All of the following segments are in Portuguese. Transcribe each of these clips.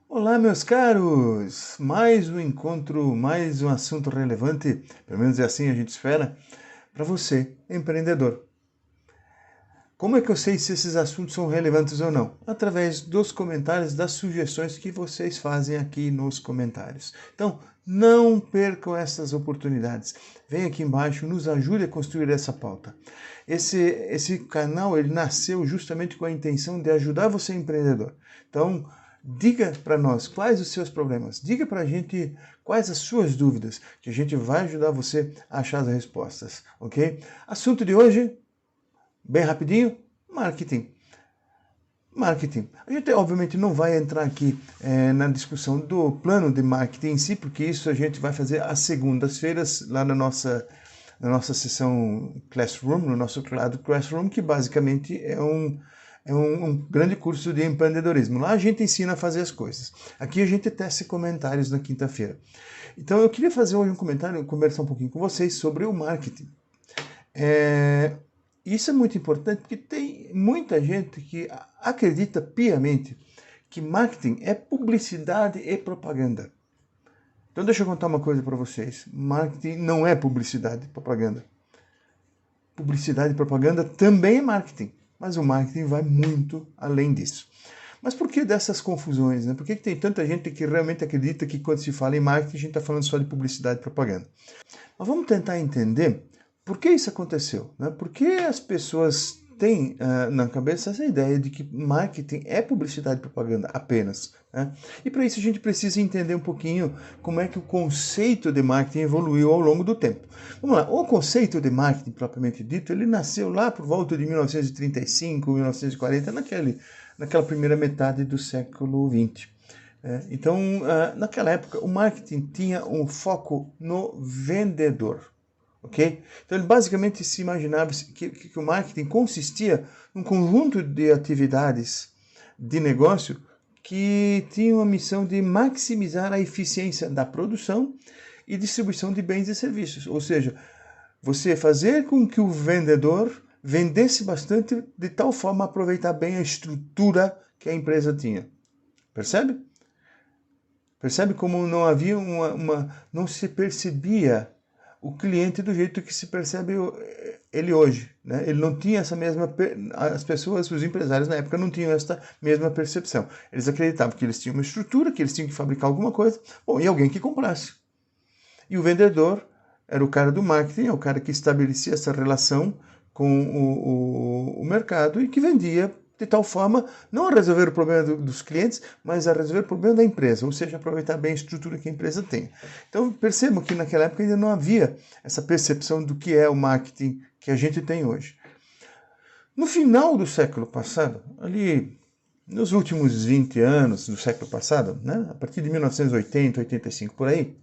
Olá, meus caros! Mais um encontro, mais um assunto relevante, pelo menos é assim a gente espera, para você, empreendedor. Como é que eu sei se esses assuntos são relevantes ou não? Através dos comentários, das sugestões que vocês fazem aqui nos comentários. Então, não percam essas oportunidades. Vem aqui embaixo, nos ajude a construir essa pauta. Esse canal ele nasceu justamente com a intenção de ajudar você, empreendedor. Então, diga para nós quais os seus problemas, diga para a gente quais as suas dúvidas, que a gente vai ajudar você a achar as respostas, ok? Assunto de hoje, bem rapidinho, marketing. Marketing. A gente obviamente não vai entrar aqui na discussão do plano de marketing em si, porque isso a gente vai fazer às segundas-feiras lá na nossa sessão Classroom, no nosso lado Classroom, que basicamente é um grande curso de empreendedorismo. Lá a gente ensina a fazer as coisas. Aqui a gente testa comentários na quinta-feira. Então eu queria fazer hoje um comentário, conversar um pouquinho com vocês sobre o marketing. Isso é muito importante porque tem muita gente que acredita piamente que marketing é publicidade e propaganda. Então deixa eu contar uma coisa para vocês. Marketing não é publicidade e propaganda. Publicidade e propaganda também é marketing, mas o marketing vai muito além disso. Mas por que dessas confusões? Né? Por que tem tanta gente que realmente acredita que quando se fala em marketing a gente está falando só de publicidade e propaganda? Mas vamos tentar entender por que isso aconteceu? Né? Por que as pessoas têm na cabeça essa ideia de que marketing é publicidade e propaganda apenas? Né? E para isso a gente precisa entender um pouquinho como é que o conceito de marketing evoluiu ao longo do tempo. Vamos lá, o conceito de marketing propriamente dito, ele nasceu lá por volta de 1935, 1940, naquela primeira metade do século XX. Então, naquela época, o marketing tinha um foco no vendedor. Okay? Então, ele basicamente se imaginava que o marketing consistia num conjunto de atividades de negócio que tinham a missão de maximizar a eficiência da produção e distribuição de bens e serviços. Ou seja, você fazer com que o vendedor vendesse bastante de tal forma a aproveitar bem a estrutura que a empresa tinha. Percebe? Percebe como não havia não se percebia o cliente do jeito que se percebe ele hoje. Né? Ele não tinha essa mesma... As pessoas, os empresários na época não tinham essa mesma percepção. Eles acreditavam que eles tinham uma estrutura, que eles tinham que fabricar alguma coisa, bom, e alguém que comprasse. E o vendedor era o cara do marketing, é o cara que estabelecia essa relação com o mercado e que vendia de tal forma, não a resolver o problema dos clientes, mas a resolver o problema da empresa, ou seja, aproveitar bem a estrutura que a empresa tem. Então percebam que naquela época ainda não havia essa percepção do que é o marketing que a gente tem hoje. No final do século passado, ali nos últimos 20 anos do século passado, né, a partir de 1980, 85 por aí,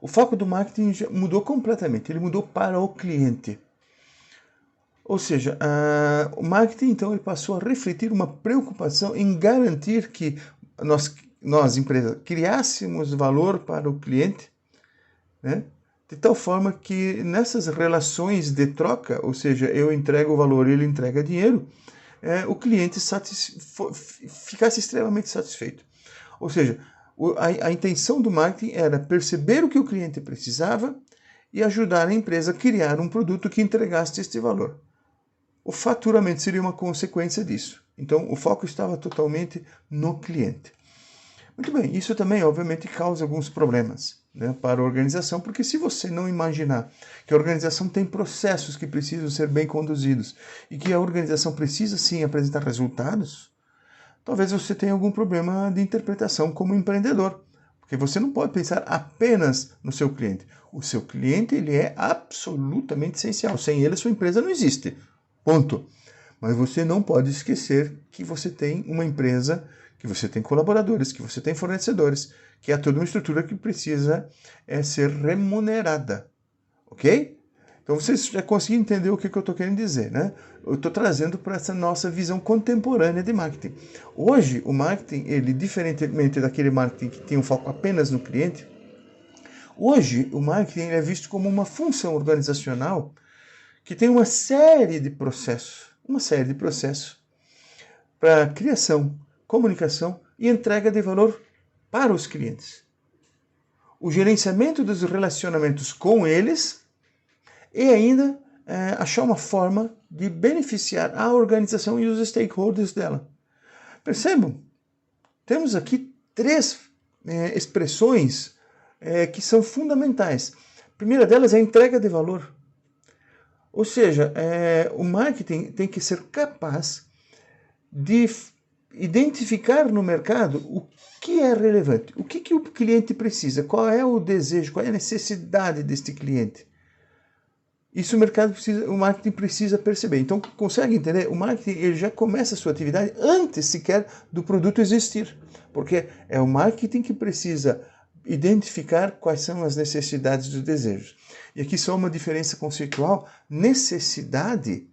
o foco do marketing mudou completamente, ele mudou para o cliente. Ou seja, o marketing, então, ele passou a refletir uma preocupação em garantir que nós empresa, criássemos valor para o cliente, né? De tal forma que nessas relações de troca, ou seja, eu entrego o valor e ele entrega dinheiro, o cliente ficasse extremamente satisfeito. Ou seja, a intenção do marketing era perceber o que o cliente precisava e ajudar a empresa a criar um produto que entregasse este valor. O faturamento seria uma consequência disso. Então, o foco estava totalmente no cliente. Muito bem, isso também, obviamente, causa alguns problemas, né, para a organização, porque se você não imaginar que a organização tem processos que precisam ser bem conduzidos e que a organização precisa, sim, apresentar resultados, talvez você tenha algum problema de interpretação como empreendedor. Porque você não pode pensar apenas no seu cliente. O seu cliente ele é absolutamente essencial. Sem ele, a sua empresa não existe. Ponto. Mas você não pode esquecer que você tem uma empresa, que você tem colaboradores, que você tem fornecedores, que é toda uma estrutura que precisa ser remunerada. Ok? Então vocês já conseguem entender o que eu estou querendo dizer, né? Eu estou trazendo para essa nossa visão contemporânea de marketing. Hoje, o marketing, ele, diferentemente daquele marketing que tinha um foco apenas no cliente, hoje o marketing é visto como uma função organizacional que tem uma série de processos para criação, comunicação e entrega de valor para os clientes. O gerenciamento dos relacionamentos com eles e ainda achar uma forma de beneficiar a organização e os stakeholders dela. Percebam? Temos aqui 3 expressões que são fundamentais. A primeira delas é a entrega de valor. Ou seja, o marketing tem que ser capaz de identificar no mercado o que é relevante, o que o cliente precisa, qual é o desejo, qual é a necessidade deste cliente. Isso o marketing precisa perceber. Então, consegue entender? O marketing ele já começa a sua atividade antes sequer do produto existir, porque é o marketing que precisa identificar quais são as necessidades e os desejos. E aqui só uma diferença conceitual. Necessidade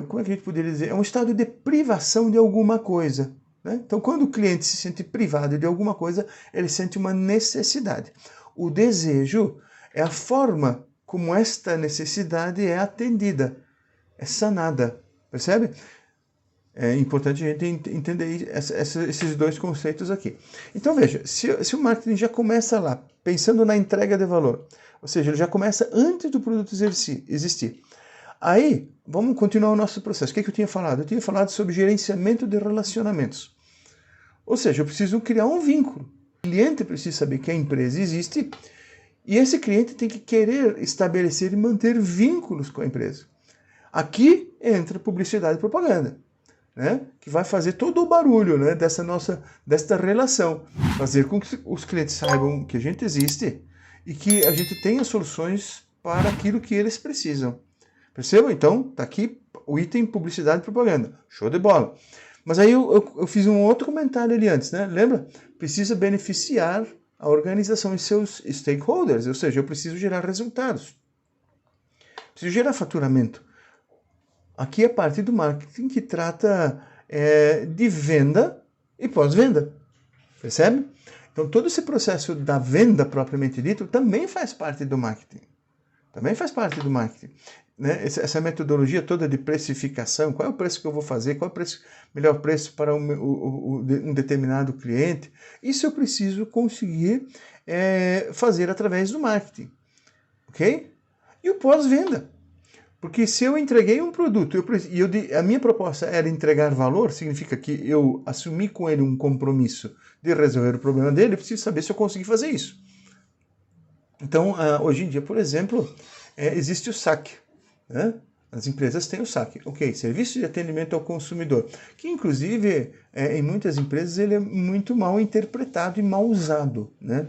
como é que a gente poderia dizer? É um estado de privação de alguma coisa. Né? Então, quando o cliente se sente privado de alguma coisa, ele sente uma necessidade. O desejo é a forma como esta necessidade é atendida, é sanada. Percebe? É importante a gente entender esses 2 conceitos aqui. Então, veja, se o marketing já começa lá, pensando na entrega de valor, ou seja, ele já começa antes do produto existir. Aí, vamos continuar o nosso processo. O que eu tinha falado? Eu tinha falado sobre gerenciamento de relacionamentos. Ou seja, eu preciso criar um vínculo. O cliente precisa saber que a empresa existe e esse cliente tem que querer estabelecer e manter vínculos com a empresa. Aqui entra publicidade e propaganda, né? Que vai fazer todo o barulho, né? desta relação. Fazer com que os clientes saibam que a gente existe e que a gente tenha soluções para aquilo que eles precisam. Percebam? Então, está aqui o item publicidade e propaganda. Show de bola. Mas aí eu fiz um outro comentário ali antes, né? Lembra? Precisa beneficiar a organização e seus stakeholders, ou seja, eu preciso gerar resultados. Preciso gerar faturamento. Aqui é a parte do marketing que trata de venda e pós-venda. Percebe? Então, todo esse processo da venda propriamente dito também faz parte do marketing. Também faz parte do marketing. Né? Essa metodologia toda de precificação, qual é o preço que eu vou fazer, qual é o melhor preço para um determinado cliente, isso eu preciso conseguir fazer através do marketing. Ok? E o pós-venda. Porque se eu entreguei um produto a minha proposta era entregar valor, significa que eu assumi com ele um compromisso de resolver o problema dele, eu preciso saber se eu consegui fazer isso. Então, hoje em dia, por exemplo, existe o SAC. Né? As empresas têm o SAC. Ok, Serviço de Atendimento ao Consumidor, que inclusive em muitas empresas ele é muito mal interpretado e mal usado. Né?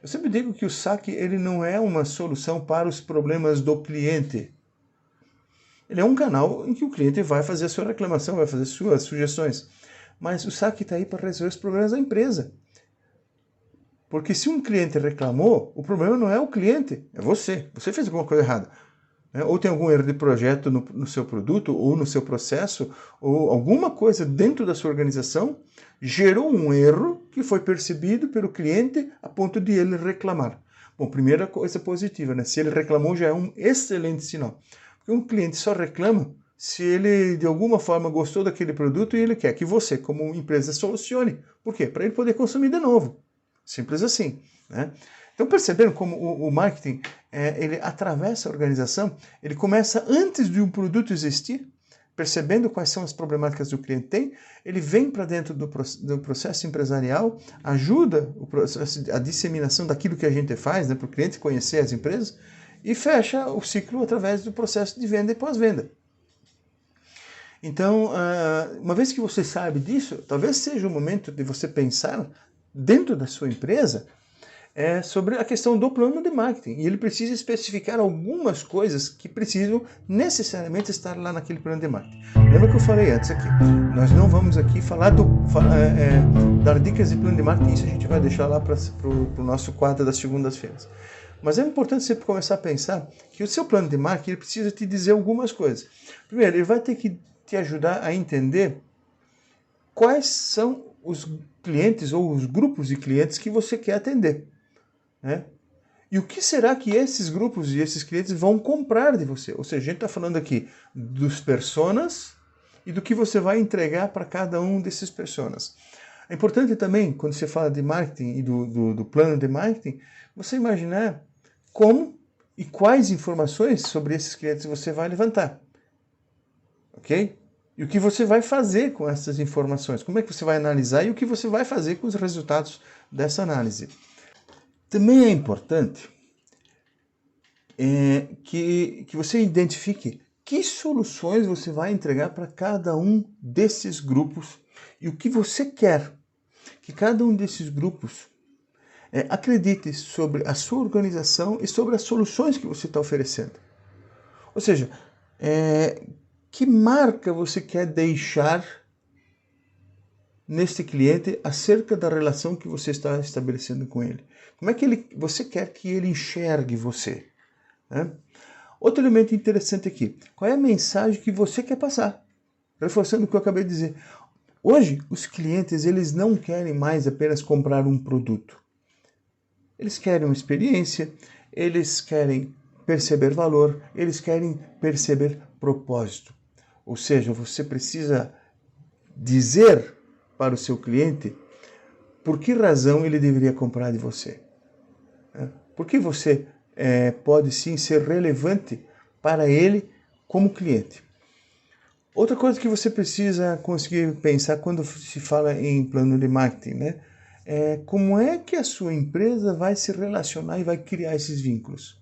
Eu sempre digo que o SAC ele não é uma solução para os problemas do cliente. Ele é um canal em que o cliente vai fazer a sua reclamação, vai fazer suas sugestões. Mas o SAC está aí para resolver os problemas da empresa. Porque se um cliente reclamou, o problema não é o cliente, é você. Você fez alguma coisa errada. Ou tem algum erro de projeto no seu produto, ou no seu processo, ou alguma coisa dentro da sua organização gerou um erro que foi percebido pelo cliente a ponto de ele reclamar. Bom, primeira coisa positiva, né? Se ele reclamou já é um excelente sinal. Porque um cliente só reclama se ele de alguma forma gostou daquele produto e ele quer que você, como empresa, solucione. Por quê? Para ele poder consumir de novo. Simples assim, né? Então, perceberam como o marketing, ele atravessa a organização, ele começa antes de um produto existir, percebendo quais são as problemáticas que o cliente tem, ele vem para dentro do processo empresarial, ajuda a disseminação daquilo que a gente faz, né, para o cliente conhecer as empresas, e fecha o ciclo através do processo de venda e pós-venda. Então, uma vez que você sabe disso, talvez seja o momento de você pensar dentro da sua empresa sobre a questão do plano de marketing. E ele precisa especificar algumas coisas que precisam necessariamente estar lá naquele plano de marketing. Lembra que eu falei antes aqui? Nós não vamos aqui falar dar dicas de plano de marketing, isso a gente vai deixar lá para o nosso quadro das segundas-feiras. Mas é importante você começar a pensar que o seu plano de marketing ele precisa te dizer algumas coisas. Primeiro, ele vai ter que te ajudar a entender quais são os clientes ou os grupos de clientes que você quer atender. Né? E o que será que esses grupos e esses clientes vão comprar de você? Ou seja, a gente está falando aqui dos personas e do que você vai entregar para cada um desses personas. É importante também, quando você fala de marketing e do plano de marketing, você imaginar como e quais informações sobre esses clientes você vai levantar. Ok? E o que você vai fazer com essas informações, como é que você vai analisar e o que você vai fazer com os resultados dessa análise. Também é importante que você identifique que soluções você vai entregar para cada um desses grupos e o que você quer que cada um desses grupos acredite sobre a sua organização e sobre as soluções que você está oferecendo. Ou seja, que marca você quer deixar neste cliente acerca da relação que você está estabelecendo com ele? Como é que você quer que ele enxergue você? Né? Outro elemento interessante aqui, qual é a mensagem que você quer passar? Reforçando o que eu acabei de dizer. Hoje, os clientes eles não querem mais apenas comprar um produto. Eles querem uma experiência, eles querem perceber valor, eles querem perceber propósito. Ou seja, você precisa dizer para o seu cliente por que razão ele deveria comprar de você. Por que você pode sim ser relevante para ele como cliente. Outra coisa que você precisa conseguir pensar quando se fala em plano de marketing, né? É como é que a sua empresa vai se relacionar e vai criar esses vínculos.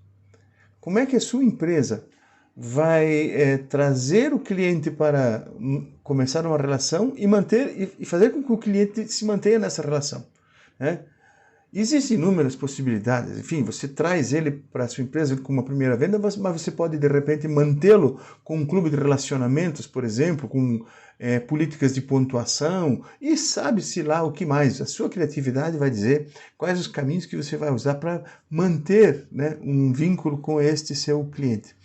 Como é que a sua empresa vai trazer o cliente para começar uma relação e manter e fazer com que o cliente se mantenha nessa relação, né? Existem inúmeras possibilidades. Enfim, você traz ele para a sua empresa com uma primeira venda, mas você pode, de repente, mantê-lo com um clube de relacionamentos, por exemplo, com políticas de pontuação e sabe-se lá o que mais. A sua criatividade vai dizer quais os caminhos que você vai usar para manter, né, um vínculo com este seu cliente.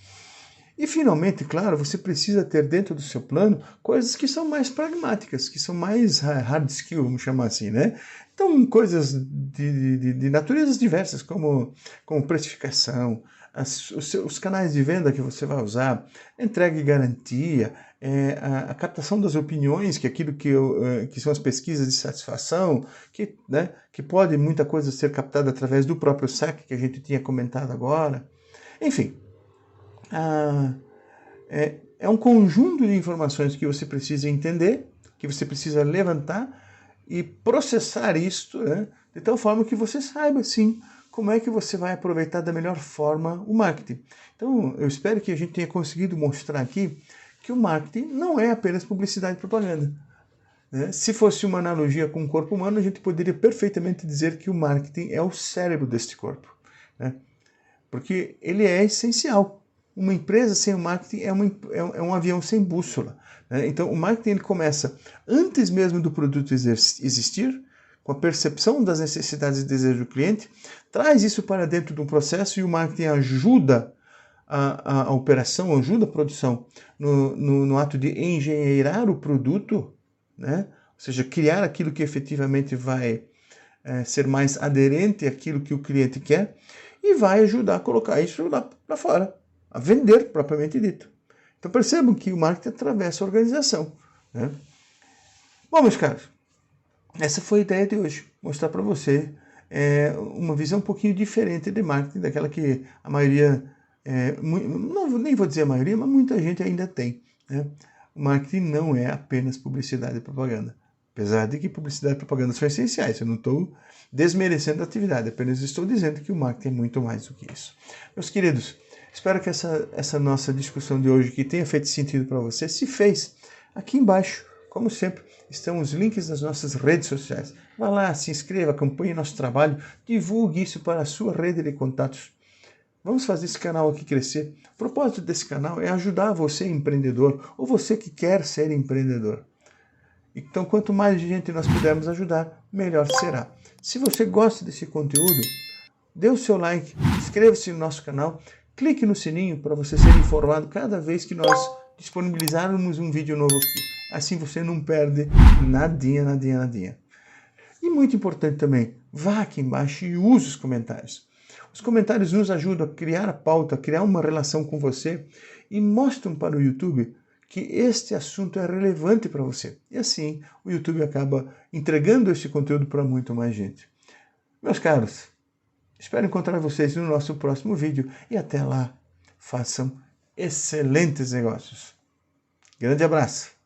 E, finalmente, claro, você precisa ter dentro do seu plano coisas que são mais pragmáticas, que são mais hard skill, vamos chamar assim, né? Então, coisas de naturezas diversas, como precificação, os canais de venda que você vai usar, entrega e garantia, a captação das opiniões, que é aquilo que são as pesquisas de satisfação, que pode muita coisa ser captada através do próprio SAC, que a gente tinha comentado agora. Enfim, é um conjunto de informações que você precisa entender, que você precisa levantar e processar isto, né, de tal forma que você saiba, sim, como é que você vai aproveitar da melhor forma o marketing. Então, eu espero que a gente tenha conseguido mostrar aqui que o marketing não é apenas publicidade e propaganda. Né? Se fosse uma analogia com o corpo humano, a gente poderia perfeitamente dizer que o marketing é o cérebro deste corpo, né? Porque ele é essencial. Uma empresa sem o marketing é um avião sem bússola. Né? Então, o marketing ele começa antes mesmo do produto existir, com a percepção das necessidades e desejos do cliente, traz isso para dentro de um processo e o marketing ajuda a operação, ajuda a produção no ato de engenheirar o produto, né? Ou seja, criar aquilo que efetivamente vai ser mais aderente àquilo que o cliente quer e vai ajudar a colocar isso lá para fora, a vender propriamente dito. Então percebam que o marketing atravessa a organização, né? Bom, meus caros, essa foi a ideia de hoje, mostrar para você uma visão um pouquinho diferente de marketing, daquela que a maioria, nem vou dizer a maioria, mas muita gente ainda tem, né? O marketing não é apenas publicidade e propaganda. Apesar de que publicidade e propaganda são essenciais, eu não estou desmerecendo a atividade, apenas estou dizendo que o marketing é muito mais do que isso. Meus queridos, espero que essa nossa discussão de hoje que tenha feito sentido para você. Se fez, aqui embaixo, como sempre, estão os links das nossas redes sociais. Vá lá, se inscreva, acompanhe nosso trabalho, divulgue isso para a sua rede de contatos. Vamos fazer esse canal aqui crescer. O propósito desse canal é ajudar você, empreendedor, ou você que quer ser empreendedor. Então, quanto mais gente nós pudermos ajudar, melhor será. Se você gosta desse conteúdo, dê o seu like, inscreva-se no nosso canal, clique no sininho para você ser informado cada vez que nós disponibilizarmos um vídeo novo aqui. Assim você não perde nadinha, nadinha, nadinha. E muito importante também, vá aqui embaixo e use os comentários. Os comentários nos ajudam a criar a pauta, a criar uma relação com você e mostram para o YouTube que este assunto é relevante para você. E assim, o YouTube acaba entregando esse conteúdo para muito mais gente. Meus caros, espero encontrar vocês no nosso próximo vídeo e até lá, façam excelentes negócios. Grande abraço!